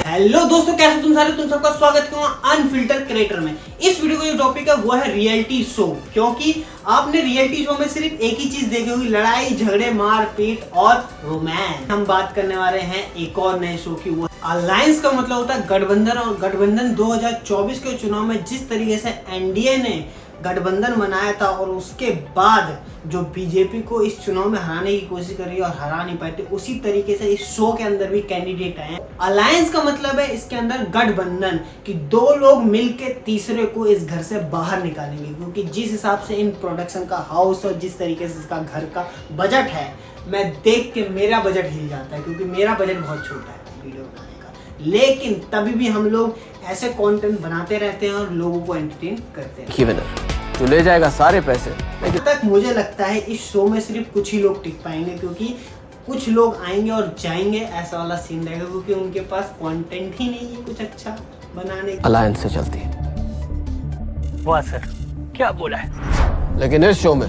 Hello दोस्तों, कैसे तुम सारे, तुम सबका स्वागत करूँ अनफिल्टर क्रिएटर में। इस वीडियो का जो टॉपिक है वो है रियलिटी शो। क्योंकि आपने रियलिटी शो में सिर्फ एक ही चीज देखी होगी, लड़ाई झगड़े मारपीट और रोमांस। हम बात करने वाले हैं एक और नए शो की। वो अलायंस का मतलब होता है गठबंधन। और गठबंधन 2024 के चुनाव में जिस तरीके से एनडीए ने गठबंधन बनाया था और उसके बाद जो बीजेपी को इस चुनाव में हराने की कोशिश कर रही है और हरा नहीं पाई थी, उसी तरीके से इस शो के अंदर भी कैंडिडेट आए हैं। अलायंस का मतलब है इसके अंदर गठबंधन कि दो लोग मिलकर तीसरे को इस घर से बाहर निकालेंगे। क्योंकि जिस हिसाब से इन प्रोडक्शन का हाउस और जिस तरीके से इसका घर का बजट है, मैं देख के मेरा बजट हिल जाता है। क्योंकि मेरा बजट बहुत छोटा है वीडियो बनाने का, लेकिन तभी भी हम लोग ऐसे कंटेंट बनाते रहते हैं और लोगों को एंटरटेन करते हैं। तो ले जाएगा सारे पैसे। जब तक मुझे लगता है इस शो में सिर्फ कुछ ही लोग टिक पाएंगे, क्योंकि कुछ लोग आएंगे और जाएंगे, ऐसा वाला सीन रहेगा। क्योंकि उनके पास कंटेंट ही नहीं है कुछ अच्छा बनाने का। अलायंस से चलती है। वाह सर, क्या बोला है। लेकिन इस शो में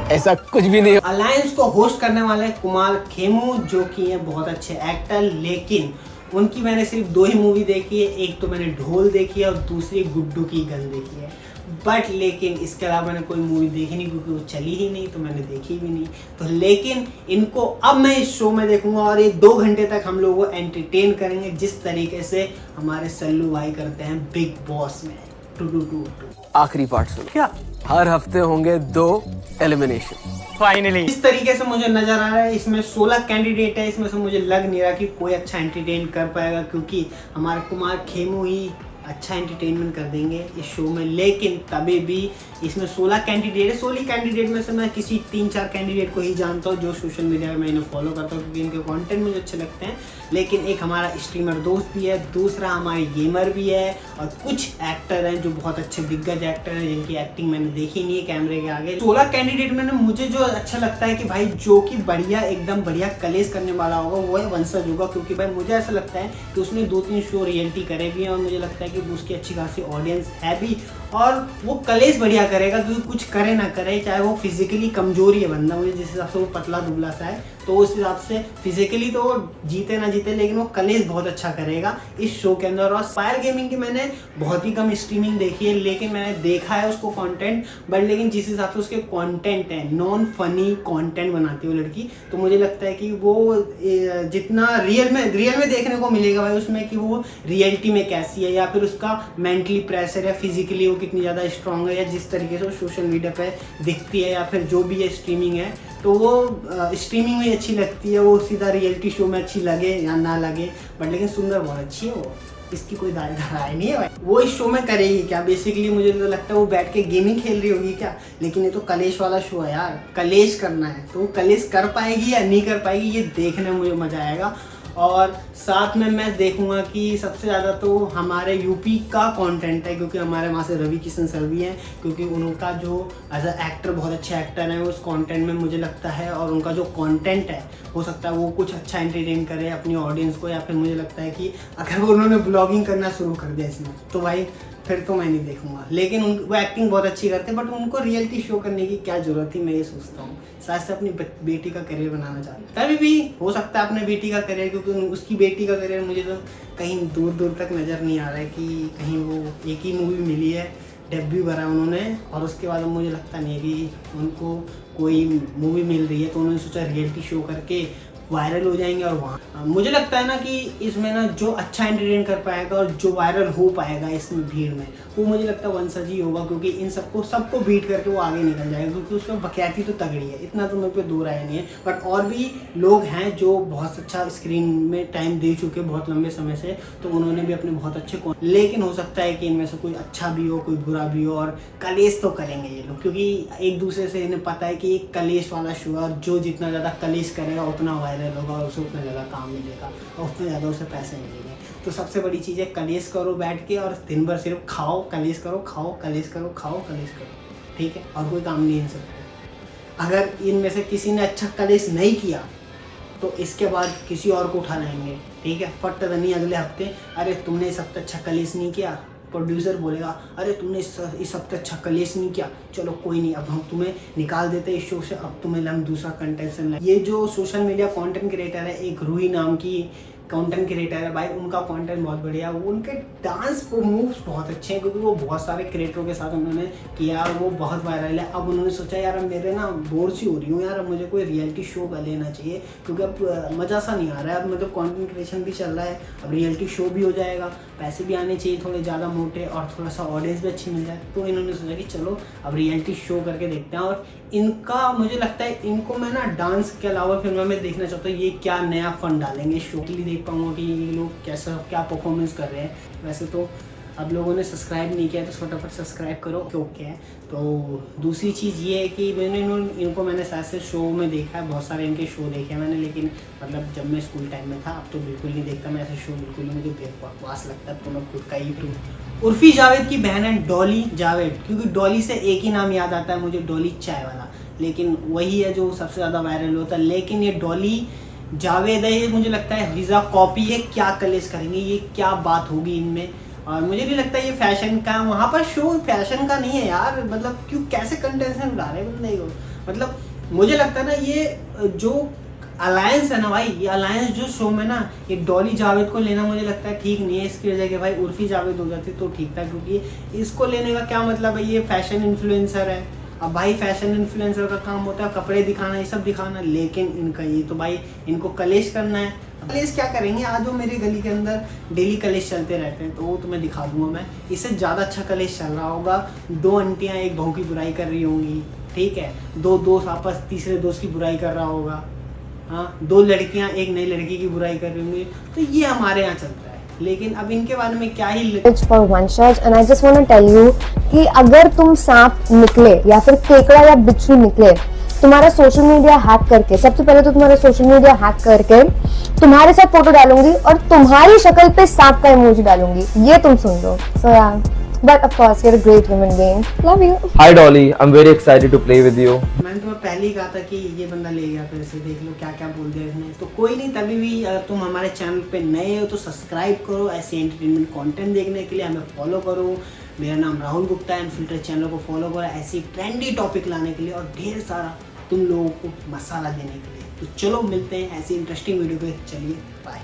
ऐसा कुछ भी नहीं। अलायंस को होस्ट करने वाले कुमार खेमू, जो कि है बहुत अच्छे एक्टर, लेकिन उनकी मैंने सिर्फ 2 ही मूवी देखी है। एक तो मैंने ढोल देखी है और दूसरी गुड्डू की गन देखी है। बट लेकिन इसके अलावा मैंने कोई मूवी देखी नहीं, क्योंकि वो चली ही नहीं तो मैंने देखी भी नहीं। तो लेकिन इनको अब मैं इस शो में देखूंगा और ये 2 घंटे तक हम लोगों को एंटरटेन करेंगे, जिस तरीके से हमारे सल्लू भाई करते हैं बिग बॉस में। आखिरी पार्ट सुनो। क्या हर हफ्ते होंगे 2 एलिमिनेशन। फाइनली इस तरीके से मुझे नजर आ रहा है। इसमें 16 कैंडिडेट है, इसमें से मुझे लग नहीं रहा कि कोई अच्छा एंटरटेन कर पाएगा, क्योंकि हमारे कुमार खेमू ही अच्छा एंटरटेनमेंट कर देंगे इस शो में। लेकिन तभी भी इसमें 16 कैंडिडेट है। 16 कैंडिडेट में से मैं किसी 3-4 कैंडिडेट को ही जानता हूँ जो सोशल मीडिया में मैं इन्हें फॉलो करता हूँ, क्योंकि इनके कंटेंट मुझे अच्छे लगते हैं। लेकिन एक हमारा स्ट्रीमर दोस्त भी है, दूसरा हमारी गेमर भी है, और कुछ एक्टर हैं जो बहुत अच्छे दिग्गज एक्टर हैं जिनकी एक्टिंग मैंने देखी नहीं है कैमरे के आगे। 16 कैंडिडेट में मुझे जो अच्छा लगता है कि भाई जो कि बढ़िया एकदम बढ़िया कलेश करने वाला होगा वो है वंशज होगा। क्योंकि भाई मुझे ऐसा लगता है कि उसने 2-3 शो रियलिटी करे भी हैं और मुझे लगता है कि उसकी अच्छी खासी ऑडियंस है भी, और वो कलेश बढ़िया करेगा। क्योंकि कुछ करे ना करे, चाहे वो फिजिकली कमजोरी है बंदा, मुझे जिस हिसाब से वो पतला दुबला सा है, तो उस हिसाब से फिजिकली तो वो जीते ना जीते, लेकिन वो कलेश बहुत अच्छा करेगा इस शो के अंदर। और फायर गेमिंग की मैंने बहुत ही कम स्ट्रीमिंग देखी है, लेकिन मैंने देखा है उसको कंटेंट। बट लेकिन जिस हिसाब से उसके कंटेंट है, नॉन फनी कंटेंट बनाती है वो लड़की, तो मुझे लगता है कि वो जितना रियल में देखने को मिलेगा भाई उसमें, कि वो रियलिटी में कैसी है, या फिर उसका मेंटली प्रेशर है, फिजिकली वो कितनी ज़्यादा स्ट्रांग है, या जिस तरीके से वो सोशल मीडिया पे दिखती है, या फिर जो भी है स्ट्रीमिंग है, तो वो स्ट्रीमिंग में अच्छी लगती है। वो सीधा रियलिटी शो में अच्छी लगे या ना लगे, बट लेकिन सुंदर बहुत अच्छी है वो। इसकी कोई राय नहीं है भाई। वो इस शो में करेगी क्या? बेसिकली मुझे तो लगता है वो बैठ के गेमिंग खेल रही होगी क्या। लेकिन ये तो कलेश वाला शो है यार, कलेश करना है, तो वो कलेश कर पाएगी या नहीं कर पाएगी, ये देखने में मुझे मजा आएगा। और साथ में मैं देखूंगा कि सबसे ज़्यादा तो हमारे यूपी का कंटेंट है, क्योंकि हमारे वहाँ से रवि किशन सर भी हैं। क्योंकि उनका जो एज अ एक्टर बहुत अच्छे एक्टर हैं, उस कंटेंट में मुझे लगता है, और उनका जो कंटेंट है हो सकता है वो कुछ अच्छा एंटरटेन करे अपनी ऑडियंस को। या फिर मुझे लगता है कि अगर वो उन्होंने ब्लॉगिंग करना शुरू कर दिया इसमें, तो भाई फिर तो मैं नहीं देखूंगा। लेकिन वो एक्टिंग बहुत अच्छी करते हैं, बट उनको रियलिटी शो करने की क्या जरूरत थी, मैं ये सोचता हूँ। शायद से अपनी बेटी का करियर बनाना चाहते हैं, तभी भी हो सकता है अपने बेटी का करियर, क्योंकि उसकी बेटी का करियर मुझे तो कहीं दूर दूर तक नज़र नहीं आ रहा है कि कहीं वो एक ही मूवी मिली है, डेब्यू करा उन्होंने, और उसके बाद मुझे लगता नहीं है कि उनको कोई मूवी मिल रही है। तो उन्होंने सोचा रियलिटी शो करके वायरल हो जाएंगे। और वहाँ मुझे लगता है ना कि इसमें ना जो अच्छा एंटरटेन कर पाएगा और जो वायरल हो पाएगा इसमें भीड़ में, वो मुझे लगता है वंशज ही होगा। क्योंकि इन सबको बीट करके वो आगे निकल जाएगा, क्योंकि उसमें बख्याती तो तगड़ी है, इतना तो मेरे पे दो राय नहीं है। बट और भी लोग हैं जो बहुत अच्छा स्क्रीन में टाइम दे चुके बहुत लंबे समय से, तो उन्होंने भी अपने बहुत अच्छे लेकिन हो सकता है कि इनमें से कोई अच्छा भी हो, कोई बुरा भी हो, और कलेश तो करेंगे ये लोग, क्योंकि एक दूसरे से इन्हें पता है कि एक कलेश वाला शो है, और जो जितना ज़्यादा कलेश करेगा उतना वायरल होगा, और उसे उतना ज़्यादा काम मिलेगा और उतने ज़्यादा उसे पैसे मिलेंगे। तो सबसे बड़ी चीज़ है कलेश करो बैठ के, और दिन भर सिर्फ खाओ, कलेश करो, खाओ, कलेश करो, खाओ, कलेश करो, ठीक है। और कोई काम नहीं है इन सबको। अगर इनमें से किसी ने अच्छा कलेश नहीं किया तो इसके बाद किसी और को उठा लाएंगे, ठीक है। फट नहीं अगले हफ्ते, अरे तुमने इस हफ्ते अच्छा कलेश नहीं किया, प्रोड्यूसर बोलेगा अरे तूने इस हफ्ते अच्छा कलेश नहीं किया, चलो कोई नहीं, अब हम तुम्हें निकाल देते हैं इस शो से, अब तुम्हें हम दूसरा कंटेस्टेंट लाए। ये जो सोशल मीडिया कंटेंट क्रिएटर है, एक रूही नाम की कंटेंट क्रिएटर है भाई, उनका कंटेंट बहुत बढ़िया है, उनके डांस मूव्स बहुत अच्छे हैं क्योंकि वो बहुत सारे क्रिएटरों के साथ उन्होंने किया और वो बहुत वायरल है। अब उन्होंने सोचा यार मेरे ना बोर सी हो रही हूँ यार, अब मुझे कोई रियलिटी शो का लेना चाहिए क्योंकि अब मज़ा सा नहीं आ रहा है। अब मतलब कंटेंट क्रिएशन भी चल रहा है, अब रियलिटी शो भी हो जाएगा, पैसे भी आने चाहिए थोड़े ज़्यादा मोटे और थोड़ा सा ऑडियंस भी अच्छी मिल जाए। तो इन्होंने सोचा कि चलो अब रियलिटी शो करके देखते हैं। और इनका मुझे लगता है इनको मैं ना डांस के अलावा फिल्मों में देखना चाहता हूँ, ये क्या नया फन डालेंगे शो के लिए, देख पाऊँगा कि ये लोग कैसा क्या परफॉर्मेंस कर रहे हैं। वैसे तो अब लोगों ने सब्सक्राइब नहीं किया तो फटाफट सब्सक्राइब करो ओके है। तो दूसरी चीज़ ये है कि इनको मैंने शायद से शो में देखा है, बहुत सारे इनके शो देखे हैं मैंने, लेकिन मतलब जब मैं स्कूल टाइम में था, अब तो बिल्कुल नहीं देखता मैं ऐसे शो, बिल्कुल ही मुझे बकवास लगता है। तो मैं खुद का ही प्रूफ। उर्फी जावेद की बहन है डॉली जावेद, क्योंकि डॉली से एक ही नाम याद आता है मुझे, डॉली चाय वाला, लेकिन वही है जो सबसे ज़्यादा वायरल होता है। लेकिन ये डॉली जावेद है, ये मुझे लगता है रिजा कॉपी है, क्या कलेश करेंगे, ये क्या बात होगी इनमें। और मुझे नहीं लगता ये फैशन का, वहाँ पर शो फैशन का नहीं है यार, मतलब क्यों कैसे कंटेंशन उड़ा रहे बंदे को। मतलब मुझे लगता है ना ये जो अलायंस है ना भाई, ये अलायंस जो शो में ना ये डॉली जावेद को लेना मुझे लगता है ठीक नहीं है। इसकी वजह कि भाई उर्फी जावेद हो जाती तो ठीक था, क्योंकि इसको लेने का क्या मतलब है, ये फैशन इन्फ्लुएंसर है। अब भाई फैशन इन्फ्लुएंसर का काम होता है कपड़े दिखाना, ये सब दिखाना, लेकिन इनका ये तो भाई इनको कलेश करना है। कलेश क्या करेंगे, आज वो मेरी गली के अंदर डेली कलेश चलते रहते हैं, तो वो तुम्हें दिखा दूंगा मैं। इससे ज़्यादा अच्छा कलेश चल रहा होगा, दो आंटियाँ एक बहू की बुराई कर रही होंगी, ठीक है, दो दोस्त आपस तीसरे दोस्त की बुराई कर रहा होगा, हाँ, दो लड़कियाँ एक नई लड़की की बुराई कर रही होंगी, तो ये हमारे यहाँ चलता है। लेकिन अब इनके बारे में क्या ही फॉर वंशज and I just want to tell you कि अगर तुम सांप निकले या फिर केकड़ा या बिच्छू निकले, तुम्हारा सोशल मीडिया हैक करके, सबसे पहले तो तुम्हारा सोशल मीडिया हैक करके तुम्हारे साथ फोटो डालूंगी और तुम्हारी शक्ल पे सांप का इमोजी डालूंगी, ये तुम सुन लो। सो यार, but of course you're a great human being, love you. Hi Dolly, I'm very excited to play with you. मैंने तुम्हें पहले ही कहा था कि ये बंदा ले गया, फिर से देख लो क्या क्या बोल दिया इसने। तो कोई नहीं, तभी भी अगर तुम हमारे चैनल पे नए हो तो सब्सक्राइब करो, ऐसे एंटरटेनमेंट कंटेंट देखने के लिए हमें फॉलो करो। मेरा नाम राहुल गुप्ता है, अनफिल्टर्ड चैनल को फॉलो करो ऐसी ट्रेंडी टॉपिक लाने के लिए और ढेर सारा तुम लोगों को मसाला देने के लिए। तो चलो मिलते हैं ऐसी इंटरेस्टिंग वीडियो पे, चलिए बाय।